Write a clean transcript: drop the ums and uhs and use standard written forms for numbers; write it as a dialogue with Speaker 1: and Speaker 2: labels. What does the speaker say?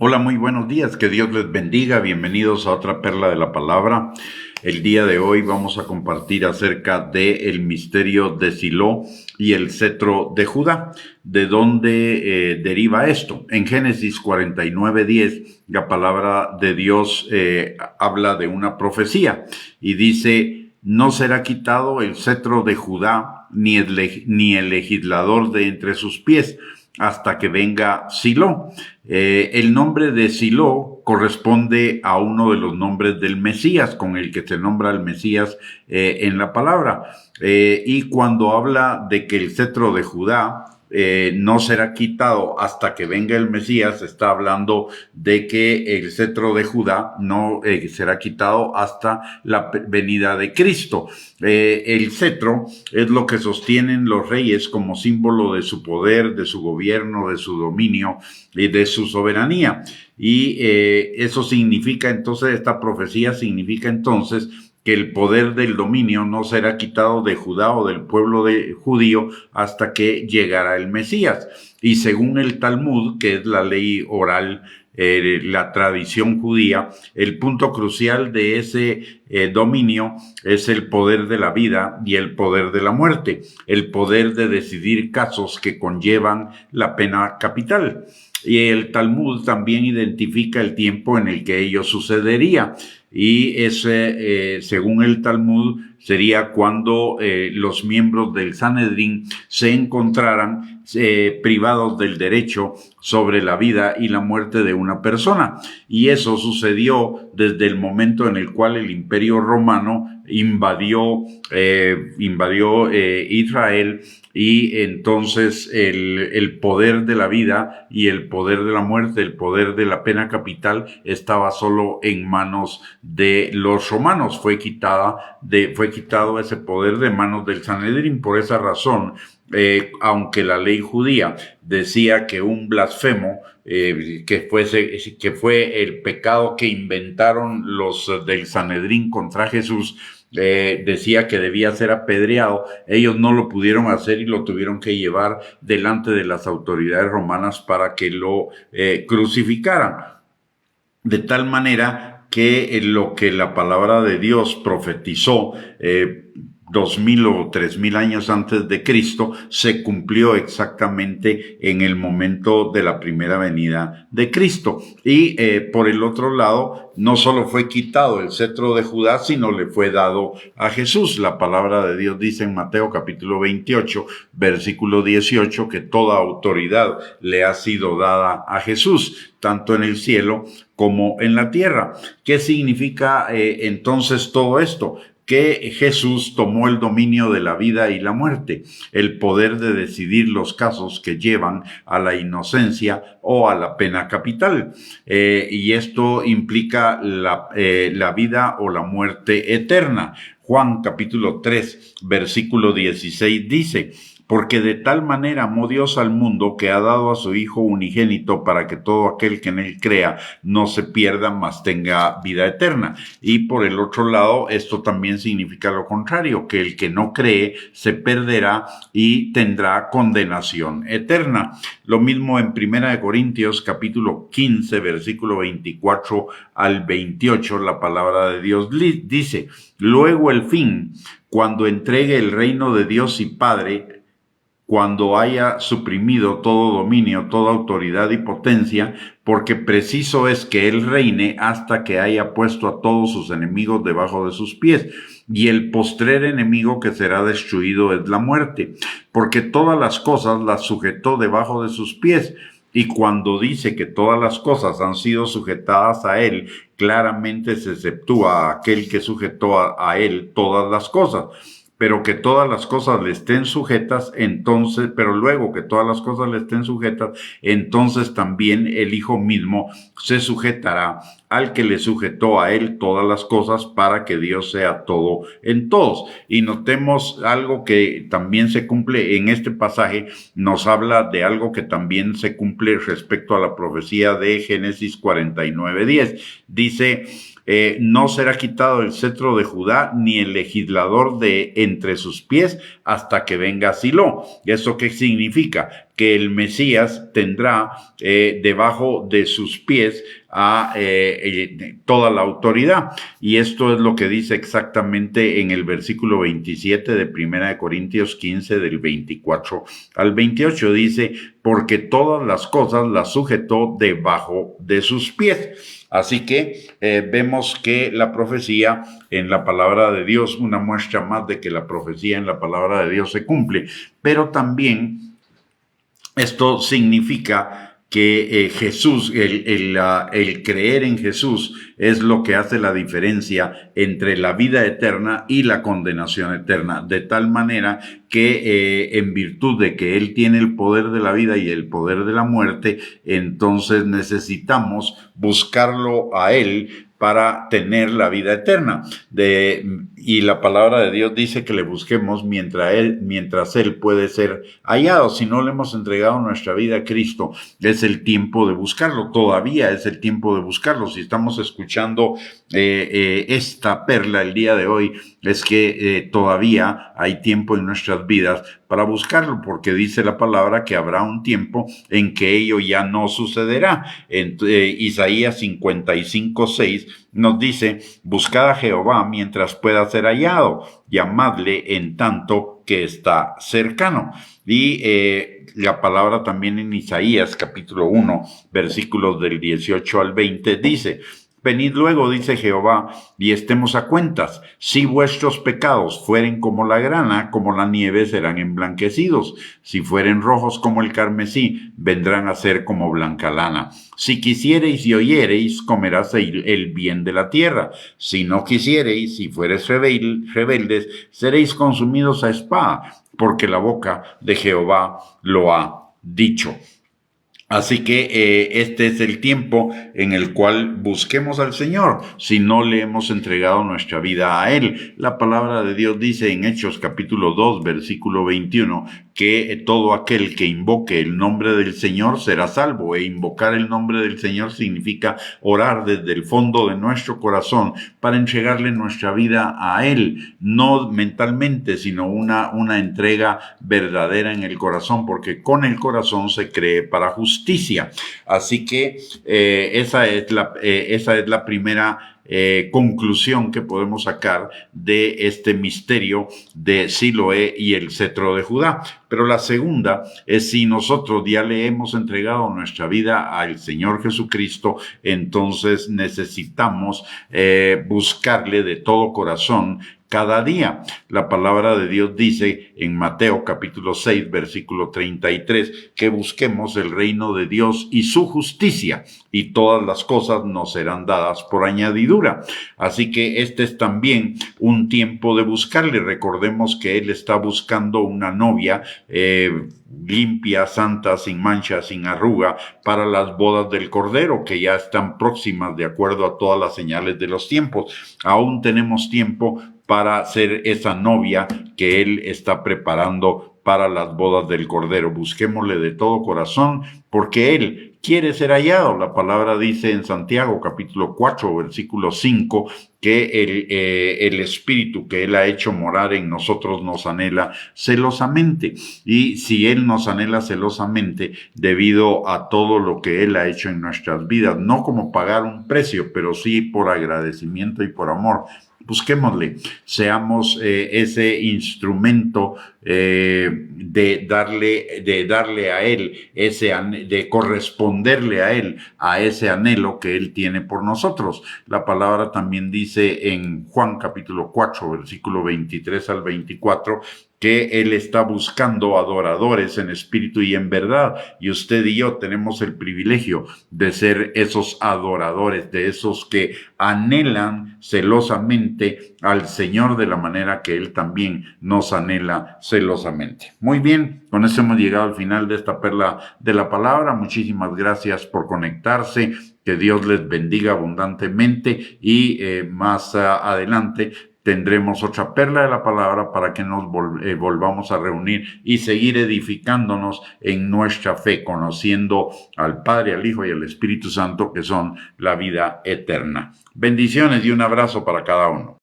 Speaker 1: Hola, muy buenos días, que Dios les bendiga, bienvenidos a otra perla de la palabra. El día de hoy vamos a compartir acerca del misterio de Silo y el cetro de Judá. ¿De dónde deriva esto? En Génesis 49:10, la palabra de Dios habla de una profecía y dice: no será quitado el cetro de Judá ni el legislador de entre sus pies, hasta que venga Silo. El nombre de Silo corresponde a uno de los nombres del Mesías, con el que se nombra al Mesías en la palabra. Y cuando habla de que el cetro de Judá no será quitado hasta que venga el Mesías, está hablando de que el cetro de Judá no será quitado hasta la venida de Cristo. El cetro es lo que sostienen los reyes como símbolo de su poder, de su gobierno, de su dominio y de su soberanía. Y eso significa entonces, esta profecía significa entonces que el poder del dominio no será quitado de Judá o del pueblo judío hasta que llegara el Mesías. Y según el Talmud, que es la ley oral, la tradición judía, el punto crucial de ese dominio es el poder de la vida y el poder de la muerte, el poder de decidir casos que conllevan la pena capital. Y el Talmud también identifica el tiempo en el que ello sucedería. Y ese, según el Talmud, sería cuando los miembros del Sanedrín se encontraran privados del derecho sobre la vida y la muerte de una persona. Y eso sucedió desde el momento en el cual el Imperio Romano invadió Israel, y entonces el poder de la vida y el poder de la muerte, el poder de la pena capital, estaba solo en manos de los romanos. Fue quitado ese poder de manos del Sanedrín. Por esa razón, aunque la ley judía decía que un blasfemo, que fue el pecado que inventaron los del Sanedrín contra Jesús, decía que debía ser apedreado, ellos no lo pudieron hacer y lo tuvieron que llevar delante de las autoridades romanas para que lo crucificaran. De tal manera que lo que la palabra de Dios profetizó 2000 o 3000 años antes de Cristo se cumplió exactamente en el momento de la primera venida de Cristo. Y por el otro lado, no solo fue quitado el cetro de Judá, sino le fue dado a Jesús. La palabra de Dios dice en Mateo capítulo 28, versículo 18, que toda autoridad le ha sido dada a Jesús, tanto en el cielo como en la tierra. ¿Qué significa entonces todo esto? Que Jesús tomó el dominio de la vida y la muerte, el poder de decidir los casos que llevan a la inocencia o a la pena capital. Y esto implica la vida o la muerte eterna. Juan capítulo 3, versículo 16 dice: porque de tal manera amó Dios al mundo que ha dado a su Hijo unigénito para que todo aquel que en él crea no se pierda, mas tenga vida eterna. Y por el otro lado, esto también significa lo contrario, que el que no cree se perderá y tendrá condenación eterna. Lo mismo en 1 Corintios capítulo 15, versículo 24 al 28, la palabra de Dios dice: luego el fin, cuando entregue el reino de Dios y Padre, cuando haya suprimido todo dominio, toda autoridad y potencia, porque preciso es que él reine hasta que haya puesto a todos sus enemigos debajo de sus pies. Y el postrer enemigo que será destruido es la muerte, porque todas las cosas las sujetó debajo de sus pies. Y cuando dice que todas las cosas han sido sujetadas a él, claramente se exceptúa a aquel que sujetó a él todas las cosas. Pero que todas las cosas le estén sujetas, entonces, pero luego que todas las cosas le estén sujetas, entonces también el Hijo mismo se sujetará al que le sujetó a él todas las cosas, para que Dios sea todo en todos. Y notemos algo que también se cumple en este pasaje, nos habla de algo que también se cumple respecto a la profecía de Génesis 49:10. Dice: no será quitado el cetro de Judá, ni el legislador de entre sus pies, hasta que venga Silo. ¿Y eso qué significa? que el Mesías tendrá debajo de sus pies a toda la autoridad. Y esto es lo que dice exactamente en el versículo 27 de 1 Corintios 15, del 24 al 28. Dice, porque todas las cosas las sujetó debajo de sus pies. Así que vemos que la profecía en la palabra de Dios, una muestra más de que la profecía en la palabra de Dios se cumple, pero también esto significa que Jesús, el creer en Jesús es lo que hace la diferencia entre la vida eterna y la condenación eterna, de tal manera que en virtud de que Él tiene el poder de la vida y el poder de la muerte, entonces necesitamos buscarlo a Él para tener la vida eterna. Y la palabra de Dios dice que le busquemos mientras Él puede ser hallado. Si no le hemos entregado nuestra vida a Cristo, es el tiempo de buscarlo. Todavía es el tiempo de buscarlo. Si estamos escuchando esta perla el día de hoy, es que todavía hay tiempo en nuestras vidas para buscarlo, porque dice la palabra que habrá un tiempo en que ello ya no sucederá. En Isaías 55:6 nos dice, buscad a Jehová mientras pueda ser hallado, llamadle en tanto que está cercano. Y la palabra también en Isaías capítulo 1, versículos del 18 al 20 dice, venid luego, dice Jehová, y estemos a cuentas. Si vuestros pecados fueren como la grana, como la nieve serán emblanquecidos. Si fueren rojos como el carmesí, vendrán a ser como blanca lana. Si quisiereis y oyereis, comerás el bien de la tierra. Si no quisiereis, si fuereis rebeldes, seréis consumidos a espada, porque la boca de Jehová lo ha dicho. Así que este es el tiempo en el cual busquemos al Señor, si no le hemos entregado nuestra vida a Él. La palabra de Dios dice en Hechos capítulo 2, versículo 21, que todo aquel que invoque el nombre del Señor será salvo. E invocar el nombre del Señor significa orar desde el fondo de nuestro corazón para entregarle nuestra vida a Él, no mentalmente, sino una entrega verdadera en el corazón, porque con el corazón se cree para justicia. Así que esa es la primera conclusión que podemos sacar de este misterio de Siloé y el cetro de Judá. Pero la segunda es, si nosotros ya le hemos entregado nuestra vida al Señor Jesucristo, entonces necesitamos buscarle de todo corazón cada día. La palabra de Dios dice en Mateo capítulo 6, versículo 33, que busquemos el reino de Dios y su justicia, y todas las cosas nos serán dadas por añadidura. Así que este es también un tiempo de buscarle. Recordemos que Él está buscando una novia limpia, santa, sin mancha, sin arruga, para las bodas del Cordero, que ya están próximas de acuerdo a todas las señales de los tiempos. Aún tenemos tiempo para ser esa novia que Él está preparando para las bodas del Cordero. Busquémosle de todo corazón, porque Él quiere ser hallado. La palabra dice en Santiago capítulo 4, versículo 5, que el Espíritu que Él ha hecho morar en nosotros nos anhela celosamente. Y si Él nos anhela celosamente, debido a todo lo que Él ha hecho en nuestras vidas, no como pagar un precio, pero sí por agradecimiento y por amor, busquémosle, seamos ese instrumento de darle a Él, de corresponderle a Él, a ese anhelo que Él tiene por nosotros. La palabra también dice en Juan capítulo 4, versículo 23 al 24, que Él está buscando adoradores en espíritu y en verdad, y usted y yo tenemos el privilegio de ser esos adoradores, de esos que anhelan celosamente al Señor de la manera que Él también nos anhela celosamente. Muy bien, con eso hemos llegado al final de esta perla de la palabra. Muchísimas gracias por conectarse. Que Dios les bendiga abundantemente y más adelante tendremos otra perla de la palabra para que nos volvamos a reunir y seguir edificándonos en nuestra fe, conociendo al Padre, al Hijo y al Espíritu Santo, que son la vida eterna. Bendiciones y un abrazo para cada uno.